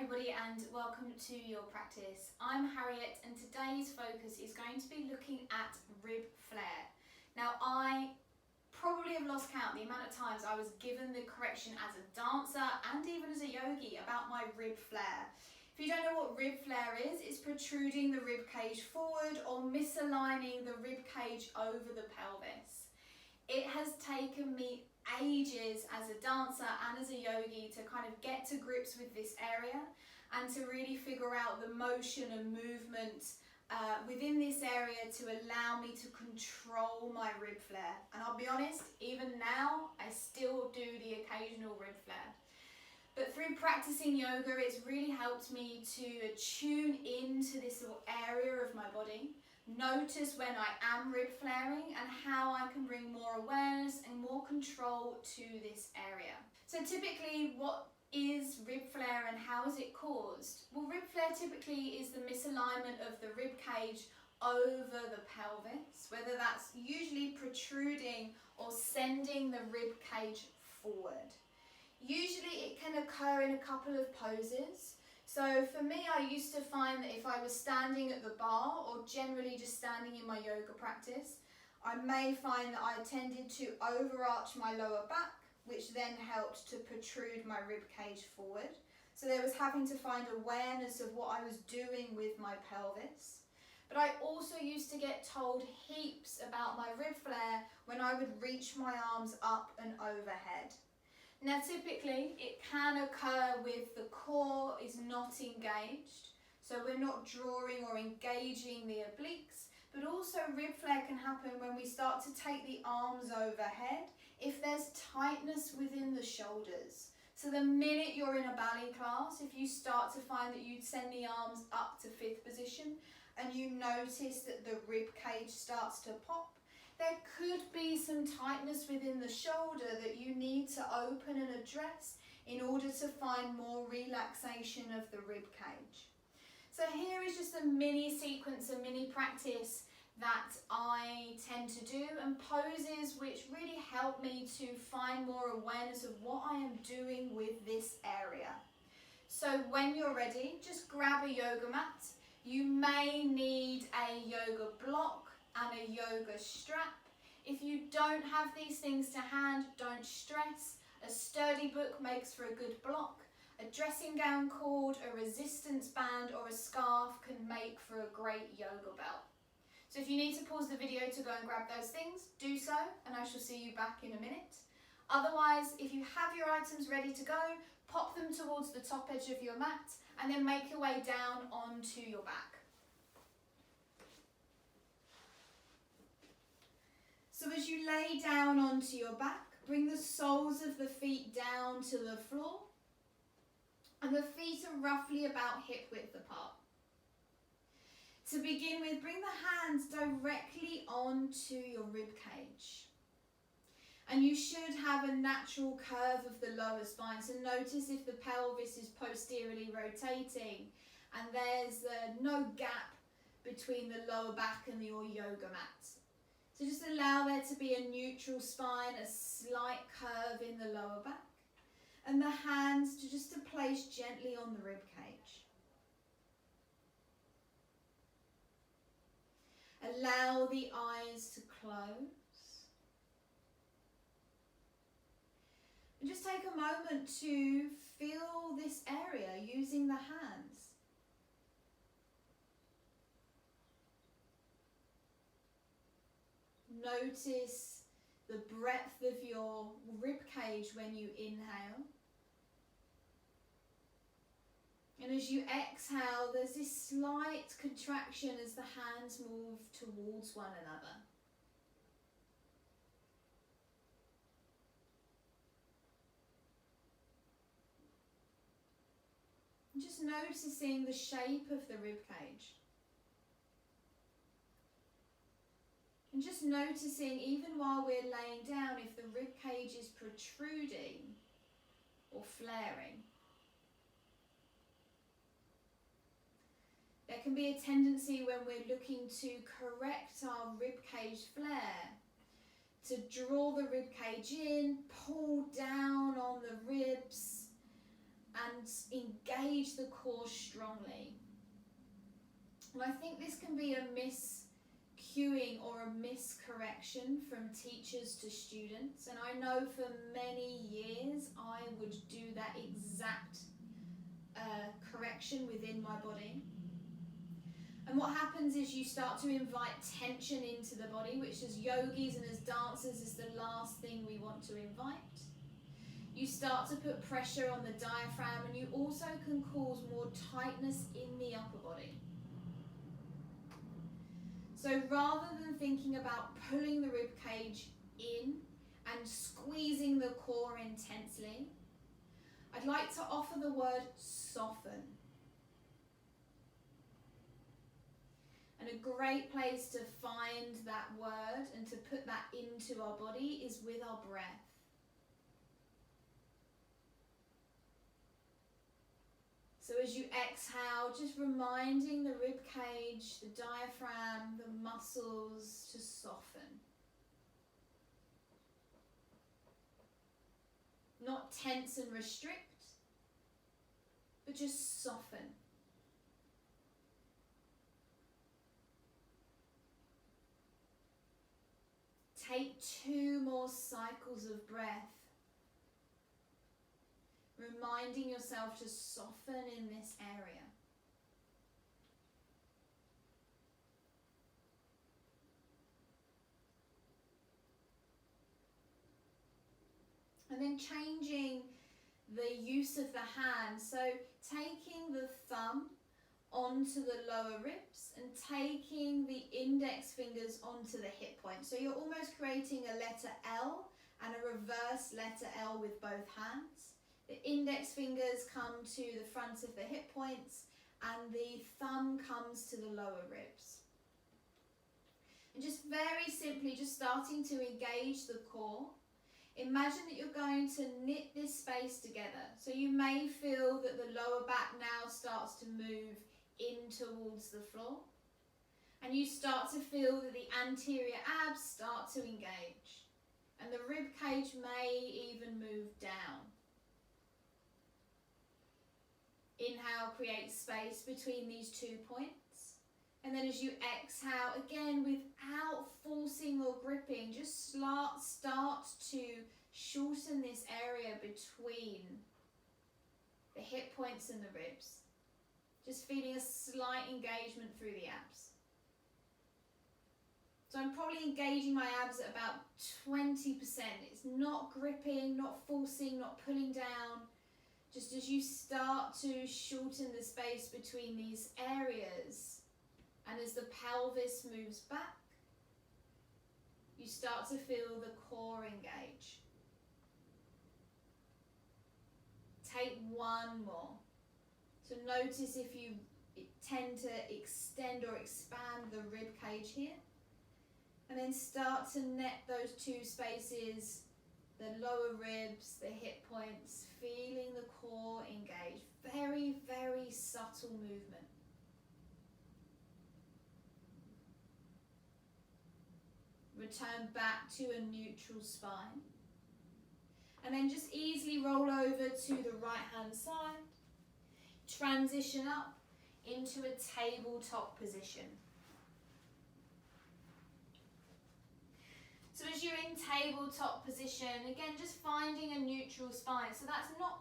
everybody and welcome to your practice. I'm Harriet and today's focus is going to be looking at rib flare. Now I probably have lost count the amount of times I was given the correction as a dancer and even as a yogi about my rib flare. If you don't know what rib flare is, it's protruding the rib cage forward or misaligning the rib cage over the pelvis. It has taken me ages as a dancer and as a yogi to kind of get to grips with this area and to really figure out the motion and movement within this area to allow me to control my rib flare. And I'll be honest, even now I still do the occasional rib flare. But through practicing yoga, it's really helped me to tune into this little area of my body, notice when I am rib flaring and how I can bring more awareness and more control to this area. So typically, what is rib flare and how is it caused? Well, rib flare typically is the misalignment of the rib cage over the pelvis, whether that's usually protruding or sending the rib cage forward. Usually it can occur in a couple of poses. So for me, I used to find that if I was standing at the bar or generally just standing in my yoga practice, I may find that I tended to overarch my lower back, which then helped to protrude my rib cage forward. So there was having to find awareness of what I was doing with my pelvis. But I also used to get told heaps about my rib flare when I would reach my arms up and overhead. Now typically it can occur with the core is not engaged, so we're not drawing or engaging the obliques, but also rib flare can happen when we start to take the arms overhead if there's tightness within the shoulders. So the minute you're in a ballet class, if you start to find that you send the arms up to fifth position and you notice that the rib cage starts to pop, there could be some tightness within the shoulder that you need to open and address in order to find more relaxation of the rib cage. So here is just a mini sequence, a mini practice that I tend to do and poses which really help me to find more awareness of what I am doing with this area. So when you're ready, just grab a yoga mat. You may need a yoga block and a yoga strap. If you don't have these things to hand, don't stress. A sturdy book makes for a good block. A dressing gown cord, a resistance band or a scarf can make for a great yoga belt. So if you need to pause the video to go and grab those things, do so and I shall see you back in a minute. Otherwise, if you have your items ready to go, pop them towards the top edge of your mat and then make your way down onto your back. So as you lay down onto your back, bring the soles of the feet down to the floor and the feet are roughly about hip width apart. To begin with, bring the hands directly onto your rib cage. And you should have a natural curve of the lower spine. So notice if the pelvis is posteriorly rotating and there's no gap between the lower back and your yoga mat. So just allow there to be a neutral spine, a slight curve in the lower back, and the hands to just to place gently on the rib cage. Allow the eyes to close. And just take a moment to feel this area using the hands. Notice the breadth of your rib cage when you inhale. And as you exhale, there's this slight contraction as the hands move towards one another. And just noticing the shape of the rib cage. And just noticing, even while we're laying down, if the rib cage is protruding or flaring. There can be a tendency when we're looking to correct our rib cage flare to draw the rib cage in, pull down on the ribs, and engage the core strongly. And I think this can be a miscuing or a miscorrection from teachers to students. And I know for many years I would do that exact correction within my body. And what happens is you start to invite tension into the body, which as yogis and as dancers is the last thing we want to invite. You start to put pressure on the diaphragm, and you also can cause more tightness in the upper body. So rather than thinking about pulling the rib cage in and squeezing the core intensely, I'd like to offer the word soften. And a great place to find that word and to put that into our body is with our breath. So as you exhale, just reminding the rib cage, the diaphragm, the muscles to soften. Not tense and restrict, but just soften. Take 2 more cycles of breath, reminding yourself to soften in this area. And then changing the use of the hand. So taking the thumb onto the lower ribs and taking the index fingers onto the hip point. So you're almost creating a letter L and a reverse letter L with both hands. The index fingers come to the front of the hip points and the thumb comes to the lower ribs. And just very simply, just starting to engage the core. Imagine that you're going to knit this space together. So you may feel that the lower back now starts to move in towards the floor. And you start to feel that the anterior abs start to engage. And the rib cage may even move down. Inhale, create space between these 2 points. And then as you exhale, again, without forcing or gripping, just start to shorten this area between the hip points and the ribs. Just feeling a slight engagement through the abs. So I'm probably engaging my abs at about 20%. It's not gripping, not forcing, not pulling down. Just as you start to shorten the space between these areas, and as the pelvis moves back, you start to feel the core engage. Take 1 more. So notice if you tend to extend or expand the rib cage here. And then start to net those 2 spaces, the lower ribs, the hip points, feeling the core engage. Very, very subtle movement. Return back to a neutral spine. And then just easily roll over to the right hand side. Transition up into a tabletop position. So as you're in tabletop position, again, just finding a neutral spine. So that's not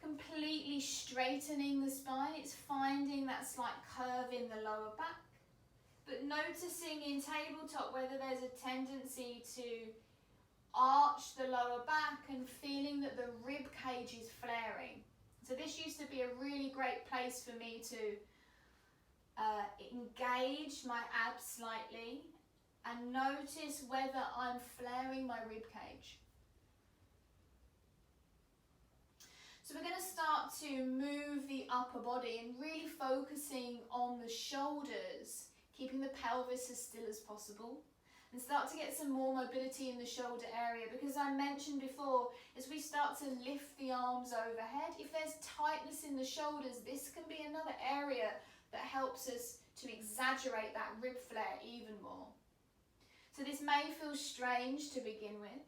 completely straightening the spine, it's finding that slight curve in the lower back. But noticing in tabletop whether there's a tendency to arch the lower back and feeling that the rib cage is flaring. So this used to be a really great place for me to engage my abs slightly and notice whether I'm flaring my rib cage. So we're going to start to move the upper body and really focusing on the shoulders, keeping the pelvis as still as possible, and start to get some more mobility in the shoulder area, because I mentioned before, as we start to lift the arms overhead, if there's tightness in the shoulders, this can be another area that helps us to exaggerate that rib flare even more. So this may feel strange to begin with,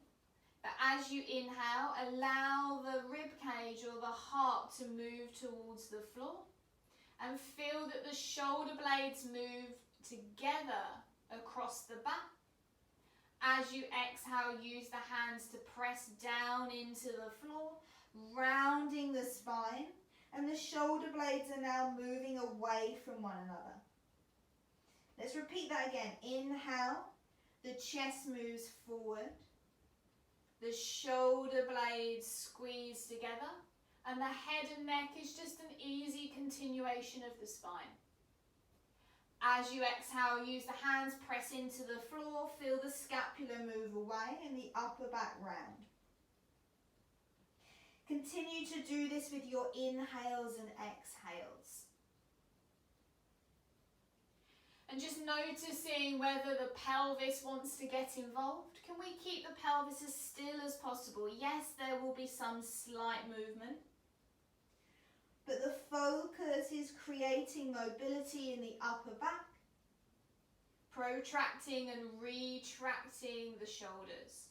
But as you inhale, allow the rib cage or the heart to move towards the floor, and feel that the shoulder blades move together across the back. As you exhale, use the hands to press down into the floor, rounding the spine, and the shoulder blades are now moving away from one another. Let's repeat that again. Inhale, the chest moves forward, the shoulder blades squeeze together, and the head and neck is just an easy continuation of the spine. As you exhale, use the hands, press into the floor, feel the scapula move away and the upper back round. Continue to do this with your inhales and exhales. And just noticing whether the pelvis wants to get involved. Can we keep the pelvis as still as possible? Yes, there will be some slight movement, but the focus is creating mobility in the upper back, protracting and retracting the shoulders.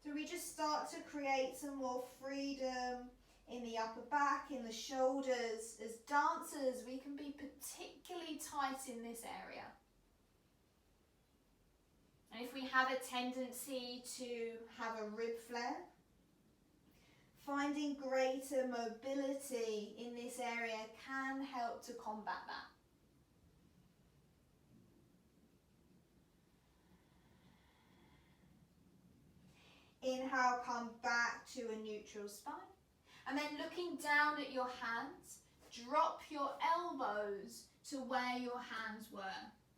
So we just start to create some more freedom in the upper back, in the shoulders. As dancers, we can be particularly tight in this area. And if we have a tendency to have a rib flare, finding greater mobility in this area can help to combat that. Inhale, come back to a neutral spine. And then looking down at your hands, drop your elbows to where your hands were.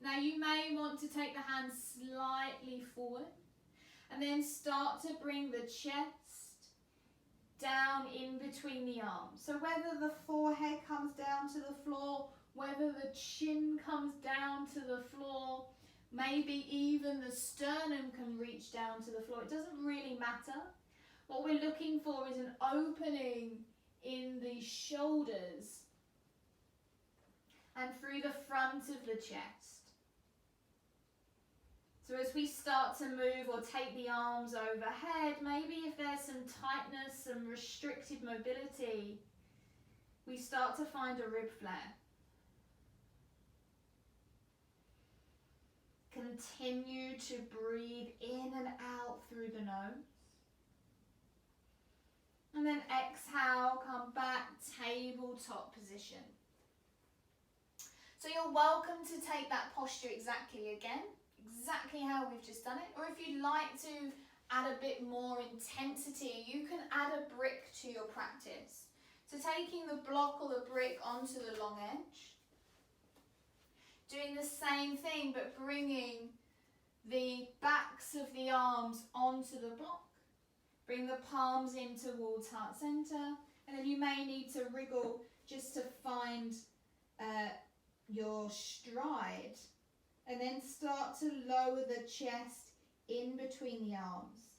Now you may want to take the hands slightly forward and then start to bring the chest down in between the arms. So whether the forehead comes down to the floor, whether the chin comes down to the floor, maybe even the sternum can reach down to the floor. It doesn't really matter. What we're looking for is an opening in the shoulders and through the front of the chest. So as we start to move or take the arms overhead, maybe if there's some tightness, some restricted mobility, we start to find a rib flare. Continue to breathe in and out through the nose. And then exhale, come back, tabletop position. So you're welcome to take that posture exactly how we've just done it. Or if you'd like to add a bit more intensity, you can add a brick to your practice. So taking the block or the brick onto the long edge, doing the same thing but bringing the backs of the arms onto the block. Bring the palms in towards heart center, and then you may need to wriggle just to find your stride, and then start to lower the chest in between the arms.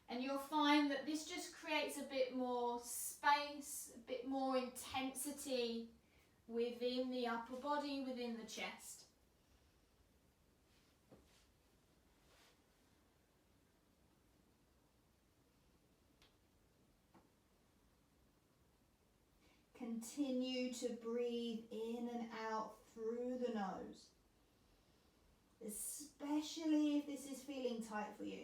And you'll find that this just creates a bit more space, a bit more intensity within the upper body, within the chest. Continue to breathe in and out through the nose, especially if this is feeling tight for you.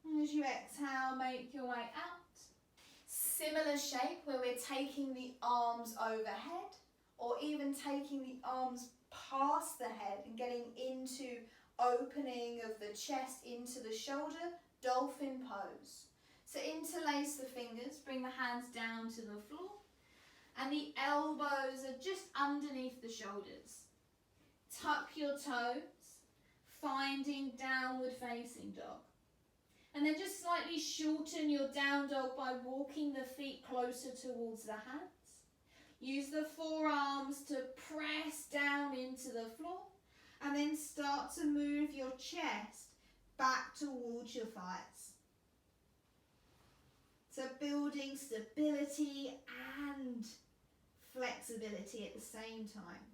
And as you exhale, make your way out. Similar shape where we're taking the arms overhead, or even taking the arms past the head and getting into opening of the chest into the shoulder, dolphin pose. So interlace the fingers, bring the hands down to the floor, and the elbows are just underneath the shoulders. Tuck your toes, finding downward facing dog. And then just slightly shorten your down dog by walking the feet closer towards the hands. Use the forearms to press down into the floor. And then start to move your chest back towards your thighs. So building stability and flexibility at the same time.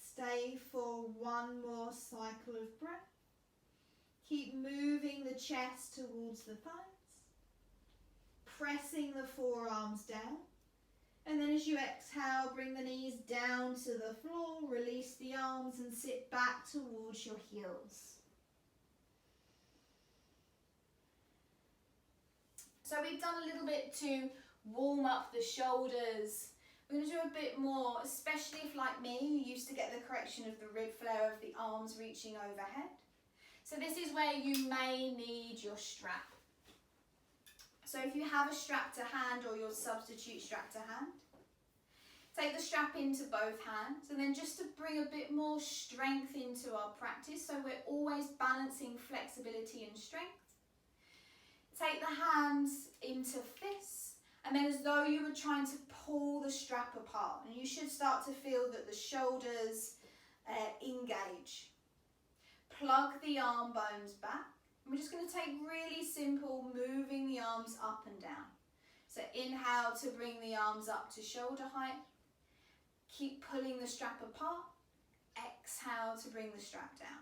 Stay for one more cycle of breath. Keep moving the chest towards the thighs, pressing the forearms down. And then as you exhale, bring the knees down to the floor, release the arms and sit back towards your heels. So we've done a little bit to warm up the shoulders. We're going to do a bit more, especially if, like me, you used to get the correction of the rib flare of the arms reaching overhead. So this is where you may need your strap. So if you have a strap to hand or your substitute strap to hand, take the strap into both hands, and then just to bring a bit more strength into our practice, so we're always balancing flexibility and strength. Take the hands into fists, and then as though you were trying to pull the strap apart, and you should start to feel that the shoulders engage. Plug the arm bones back. We're just going to take really simple, moving the arms up and down. So inhale to bring the arms up to shoulder height. Keep pulling the strap apart. Exhale to bring the strap down.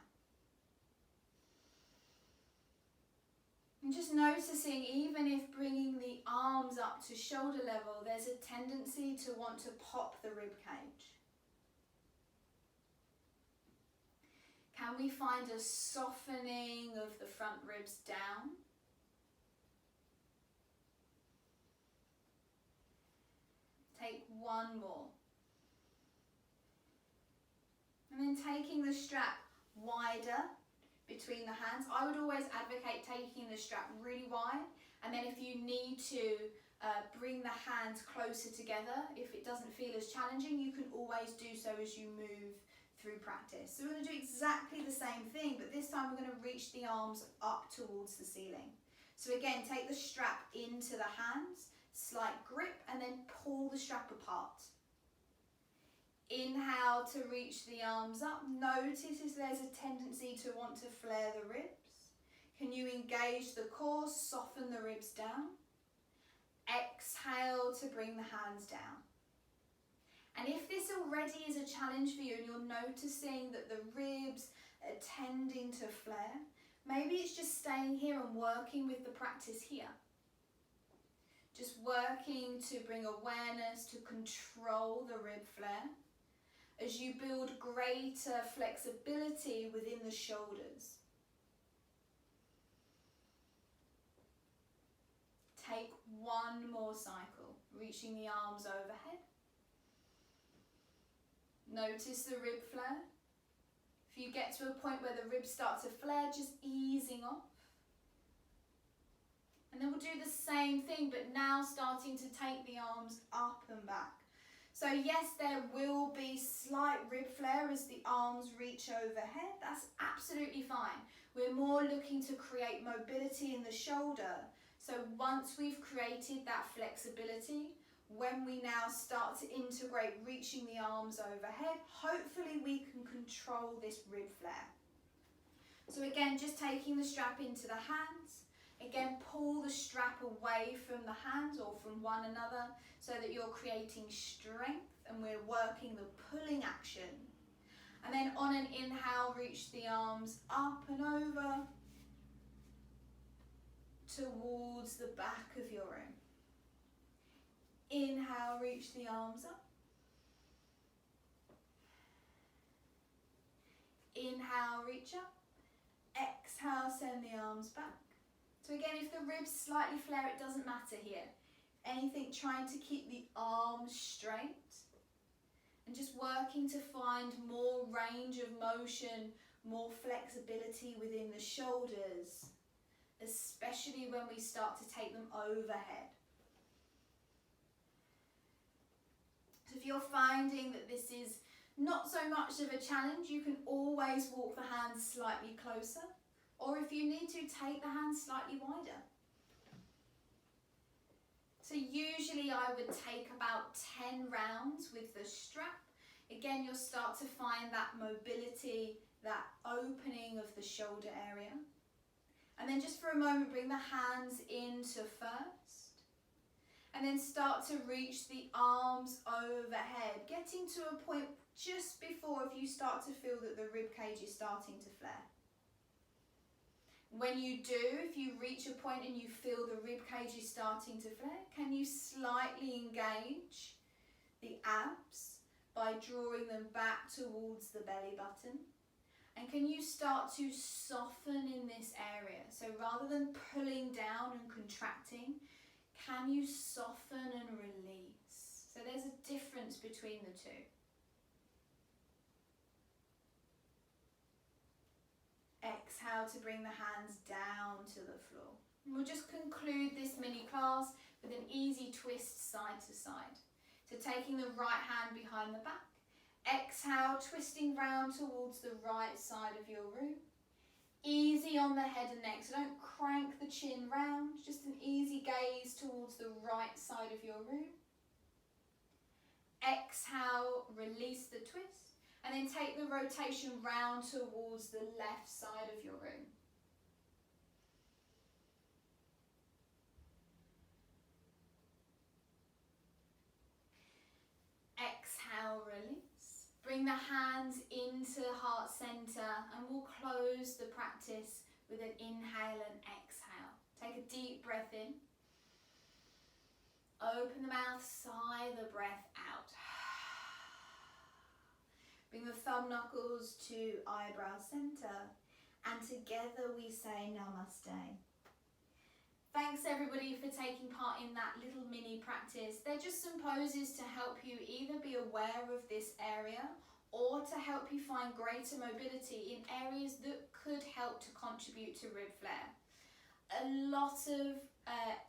And just noticing, even if bringing the arms up to shoulder level, there's a tendency to want to pop the rib cage. Can we find a softening of the front ribs down? Take one more. And then taking the strap wider between the hands. I would always advocate taking the strap really wide, and then if you need to bring the hands closer together, if it doesn't feel as challenging, you can always do so as you move through practice. So we're going to do exactly the same thing, but this time we're going to reach the arms up towards the ceiling. So again, take the strap into the hands, slight grip, and then pull the strap apart. Inhale to reach the arms up. Notice if there's a tendency to want to flare the ribs. Can you engage the core, soften the ribs down? Exhale to bring the hands down. And if this already is a challenge for you and you're noticing that the ribs are tending to flare, maybe it's just staying here and working with the practice here. Just working to bring awareness to control the rib flare as you build greater flexibility within the shoulders. Take one more cycle, reaching the arms overhead. Notice the rib flare. If you get to a point where the ribs start to flare, just easing off. And then we'll do the same thing, but now starting to take the arms up and back. So yes, there will be slight rib flare as the arms reach overhead. That's absolutely fine. We're more looking to create mobility in the shoulder. So once we've created that flexibility, when we now start to integrate reaching the arms overhead, hopefully we can control this rib flare. So again, just taking the strap into the hands. Again, pull the strap away from the hands or from one another so that you're creating strength, and we're working the pulling action. And then on an inhale, reach the arms up and over towards the back of your room. Inhale, reach the arms up. Inhale, reach up. Exhale, send the arms back. So again, if the ribs slightly flare, it doesn't matter here. Anything, trying to keep the arms straight and just working to find more range of motion, more flexibility within the shoulders, especially when we start to take them overhead. So if you're finding that this is not so much of a challenge, you can always walk the hands slightly closer, or if you need to, take the hands slightly wider. So usually I would take about 10 rounds with the strap. Again, you'll start to find that mobility, that opening of the shoulder area. And then just for a moment, bring the hands into first. And then start to reach the arms overhead, getting to a point just before if you start to feel that the rib cage is starting to flare. When you do, if you reach a point and you feel the rib cage is starting to flare, can you slightly engage the abs by drawing them back towards the belly button? And can you start to soften in this area? So rather than pulling down and contracting, can you soften and release? So there's a difference between the two. Exhale to bring the hands down to the floor. And we'll just conclude this mini class with an easy twist side to side. So taking the right hand behind the back. Exhale, twisting round towards the right side of your room. Easy on the head and neck, so don't crank the chin round, just an easy gaze towards the right side of your room. Exhale, release the twist, and then take the rotation round towards the left side of your room. Exhale, release. Bring the hands into heart center and we'll close the practice with an inhale and exhale. Take a deep breath in. Open the mouth, sigh the breath out. Bring the thumb knuckles to eyebrow center and together we say namaste. Thanks everybody for taking part in that little mini practice. They're just some poses to help you either be aware of this area or to help you find greater mobility in areas that could help to contribute to rib flare. A lot of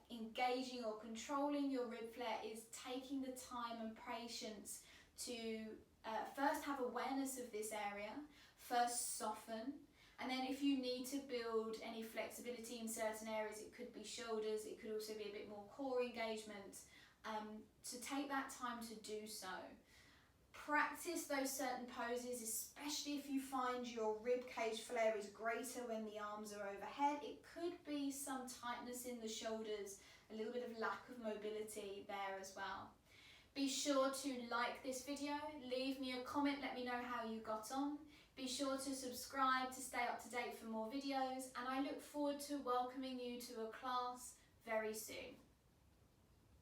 engaging or controlling your rib flare is taking the time and patience to first have awareness of this area, first soften, and then if you need to build any flexibility in certain areas, it could be shoulders, it could also be a bit more core engagement, to take that time to do so. Practice those certain poses, especially if you find your rib cage flare is greater when the arms are overhead. It could be some tightness in the shoulders, a little bit of lack of mobility there as well. Be sure to like this video, leave me a comment, let me know how you got on. Be sure to subscribe to stay up to date for more videos, and I look forward to welcoming you to a class very soon.